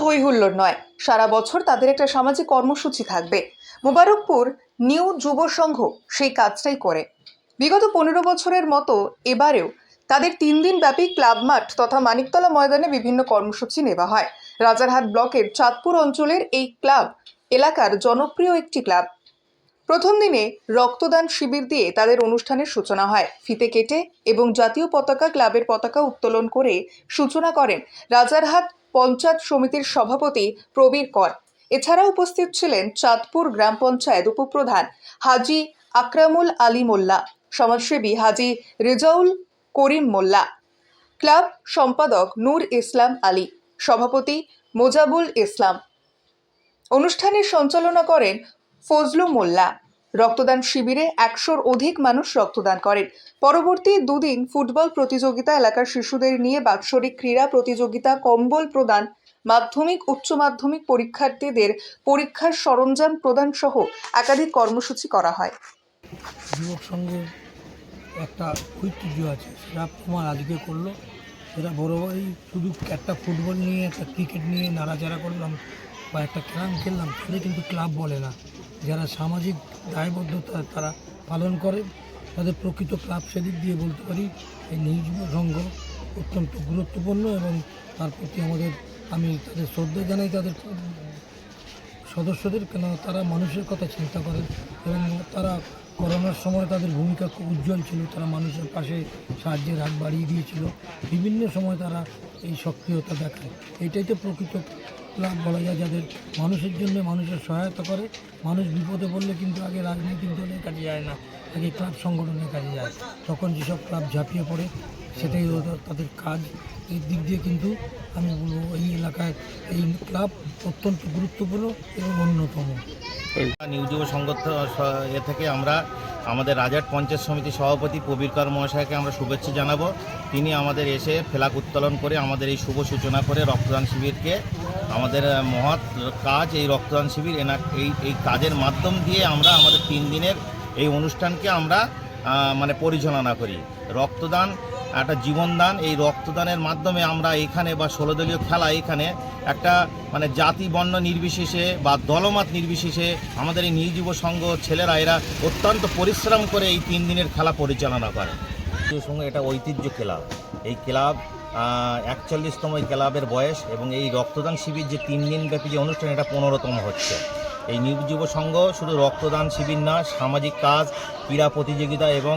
হই হুল্লোড় নয়, সারা বছর তাদের একটা সামাজিক কর্মসূচি থাকবে। মোবারকপুর নিউ যুব সংঘ সেই কাজটাই করে। বিগত 15 বছরের মতো এবারেও তাদের 3 দিন ব্যাপী ক্লাব মাঠ তথা মানিকতলা ময়দানে বিভিন্ন কর্মসূচি নেওয়া হয়। রাজারহাট ব্লকের চাঁদপুর অঞ্চলের এই ক্লাব এলাকার জনপ্রিয় একটি ক্লাব। প্রথম দিনে রক্তদান শিবির দিয়ে তাদের অনুষ্ঠানের সূচনা হয়। ফিতে কেটে এবং জাতীয় পতাকা ক্লাবের পতাকা উত্তোলন করে সূচনা করেন রাজারহাট পঞ্চায়েত সমিতির সভাপতি প্রবীর কর। এছাড়াও উপস্থিত ছিলেন চাঁদপুর গ্রাম পঞ্চায়েত উপপ্রধান হাজী আকরামুল আলী মোল্লা, সমাজসেবী হাজী রেজাউল করিম মোল্লা, ক্লাব সম্পাদক নূর ইসলাম আলী, সভাপতি মোজাবুল ইসলাম। অনুষ্ঠানের সঞ্চালনা করেন ফজলু মোল্লা। রক্তদান শিবিরে 100-র অধিক মানুষ রক্তদান করেন। পরবর্তী দুদিন ফুটবল প্রতিযোগিতা, এলাকার শিশুদের নিয়ে বাৎসরিক ক্রীড়া প্রতিযোগিতা, কম্বল প্রদান, মাধ্যমিক উচ্চ মাধ্যমিক পরীক্ষার্থীদের পরীক্ষার সরঞ্জাম প্রদান সহ একাধিক কর্মসূচি করা হয়। যুবক সঙ্গে একটা ঐতিহ্য আছে, সেটা প্রমাণ আজকে করলো। সেটা বড়োবারই শুধু একটা ফুটবল নিয়ে একটা ক্রিকেট নিয়ে নাড়াচাড়া করলাম বা একটা ক্যারাম খেললাম, সেটা কিন্তু ক্লাব বলে না। যারা সামাজিক দায়বদ্ধতা তারা পালন করে, তাদের প্রকৃত ক্লাব সেদিক দিয়ে বলতে পারি এই নিউ যুব সংঘ অত্যন্ত গুরুত্বপূর্ণ। এবং তার প্রতি আমি তাদের শ্রদ্ধা জানাই, তাদের সদস্যদের, কেন তারা মানুষের কথা চিন্তা করেন এবং তারা করোনার সময় তাদের ভূমিকা খুব উজ্জ্বল ছিল। তারা মানুষের পাশে সাহায্যের হাত বাড়িয়ে দিয়েছিল, বিভিন্ন সময় তারা এই সক্রিয়তা দেখায়। এটাই তো প্রকৃত ক্লাব বলা যায়, যাদের মানুষের জন্য মানুষের সহায়তা করে। মানুষ বিপদে পড়লে কিন্তু আগে রাজনৈতিক দলের কাজে যায় না, আগে ক্লাব সংগঠনের কাজে যায়। তখন যেসব ক্লাব ঝাঁপিয়ে পড়ে, সেটাই তাদের কাজ। এই দিক দিয়ে কিন্তু আমি বলবো এই এলাকায় এই ক্লাব অত্যন্ত গুরুত্বপূর্ণ এবং অন্যতম। নিউ যুব সংঘ থেকে আমরা আমাদের রাজারহাট পঞ্চায়েত সমিতির সভাপতি প্রবীর কর মহাশয়কে আমরা শুভেচ্ছা জানাবো। তিনি আমাদের এসে ফ্ল্যাগ উত্তোলন করে আমাদের এই শুভ সূচনা করে রক্তদান শিবিরকে, আমাদের মহৎ কাজ এই রক্তদান শিবির, এই কাজের মাধ্যম দিয়ে আমরা আমাদের 3 দিনের এই অনুষ্ঠানকে আমরা পরিচালনা করি। রক্তদান একটা জীবনদান। এই রক্তদানের মাধ্যমে আমরা এখানে বা 16 দলীয় খেলা, এখানে একটা জাতি বর্ণ নির্বিশেষে বা দলমত নির্বিশেষে আমাদের এই নিউ যুব সংঘ ছেলেরা এরা অত্যন্ত পরিশ্রম করে এই 3 দিনের খেলা পরিচালনা করে। যুব সংঘ এটা ঐতিহ্য ক্লাব। এই ক্লাব 41তম ক্লাবের বয়স এবং এই রক্তদান শিবির যে 3 দিন ব্যাপী যে অনুষ্ঠান, এটা 15তম হচ্ছে। এই নিউ যুব সংঘ শুধু রক্তদান শিবির না, সামাজিক কাজ, ক্রীড়া প্রতিযোগিতা এবং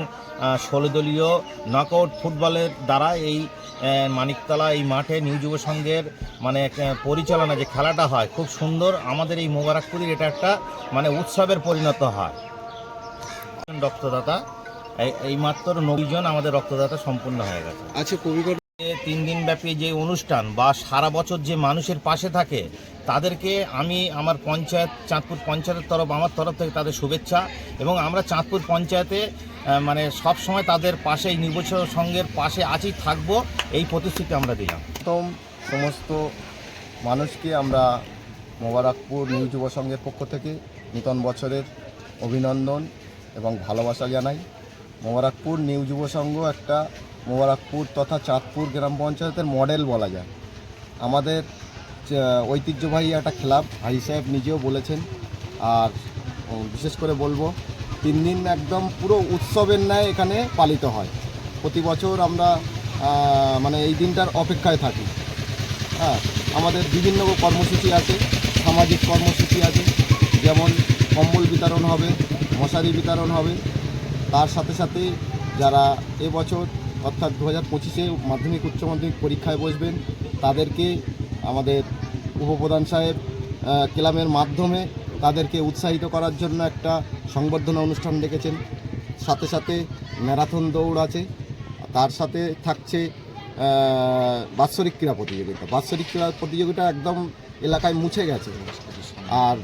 16 দলীয় নকআউট ফুটবলের দ্বারা এই মানিকতলা এই মাঠে নিউ যুব সংঘের পরিচালনা যে খেলাটা হয় খুব সুন্দর। আমাদের এই মোবারকপুরের এটা একটা উৎসবের পরিণত হয়। রক্তদাতা এই মাত্র 90 জন আমাদের রক্তদাতা সম্পূর্ণ হয়ে গেছে। আচ্ছা, 3 দিন ব্যাপী যে অনুষ্ঠান বা সারা বছর যে মানুষের পাশে থাকে, তাদেরকে আমি আমার চাঁদপুর পঞ্চায়েতের আমার তরফ থেকে তাদের শুভেচ্ছা। এবং আমরা চাঁদপুর পঞ্চায়েতে সব সময় তাদের পাশে এই নিউ যুব সংঘের পাশে আছি, থাকবো, এই প্রতিশ্রুতি আমরা দিলাম। প্রথম সমস্ত মানুষকে আমরা মোবারকপুর নিউ যুব সংঘের পক্ষ থেকে নূতন বছরের অভিনন্দন এবং ভালোবাসা জানাই। মোবারকপুর নিউ যুব সংঘ একটা মোবারকপুর তথা চাঁদপুর গ্রাম পঞ্চায়েতের মডেল বলা যায়। আমাদের ঐতিহ্যবাহী একটা ক্লাব, ভাই সাহেব নিজেও বলেছেন। আর বিশেষ করে বলবো 3 দিন একদম পুরো উৎসবের ন্যায় এখানে পালিত হয়। প্রতি বছর আমরা এই দিনটার অপেক্ষায় থাকি। হ্যাঁ, আমাদের বিভিন্ন কর্মসূচি আছে, সামাজিক কর্মসূচি আছে, যেমন কম্বল বিতরণ হবে, মশারি বিতরণ হবে। তার সাথে সাথে যারা এবছর অর্থাৎ 2025-এ মাধ্যমিক উচ্চ মাধ্যমিক পরীক্ষায় বসবেন, তাদেরকে আমাদের উপপ্রধান সাহেব ক্লাবের মাধ্যমে তাদেরকে উৎসাহিত করার জন্য একটা সংবর্ধনা অনুষ্ঠান ডেকেছেন। সাথে সাথে ম্যারাথন দৌড় আছে, তার সাথে থাকছে বাৎসরিক ক্রীড়া প্রতিযোগিতা। বাৎসরিক ক্রীড়া প্রতিযোগিতা একদম এলাকায় মুছে গেছে। আর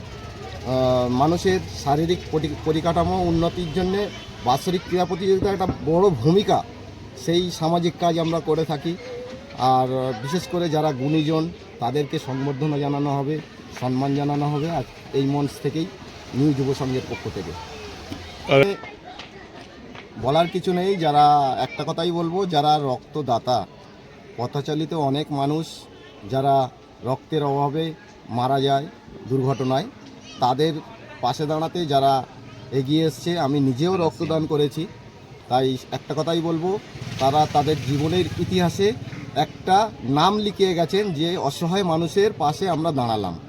মানুষের শারীরিক পরিকাঠামো উন্নতির জন্যে বাৎসরিক ক্রীড়া প্রতিযোগিতা একটা বড় ভূমিকা। সেই সামাজিক কাজ আমরা করে থাকি। আর বিশেষ করে যারা গুণীজন, তাদেরকে সংবর্ধনা জানানো হবে, সম্মান জানানো হবে আর এই মঞ্চ থেকেই নিউ যুব সংঘের পক্ষ থেকে। বলার কিছু নেই, যারা একটা কথাই বলবো, যারা রক্তদাতা, পথচালিত অনেক মানুষ যারা রক্তের অভাবে মারা যায় দুর্ঘটনায়, তাদের পাশে দাঁড়াতে যারা এগিয়ে এসছে, আমি নিজেও রক্তদান করেছি, তাই একটা কথাই বলবো, তারা তাদের জীবনের ইতিহাসে একটা নাম লিখিয়ে গেছেন যে অসহায় মানুষের পাশে আমরা দাঁড়ালাম।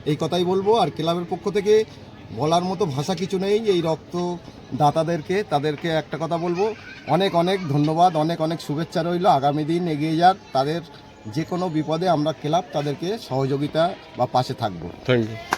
এই কথাই বলবো। আর ক্লাবের পক্ষ থেকে বলার মতো ভাষা কিছু নেই এই রক্তদাতাদেরকে, তাদেরকে একটা কথা বলবো, অনেক অনেক ধন্যবাদ, অনেক অনেক শুভেচ্ছা রইল। আগামী দিন এগিয়ে যাক, তাদের যে কোনো বিপদে আমরা ক্লাব তাদেরকে সহযোগিতা বা পাশে থাকবো। Thank you.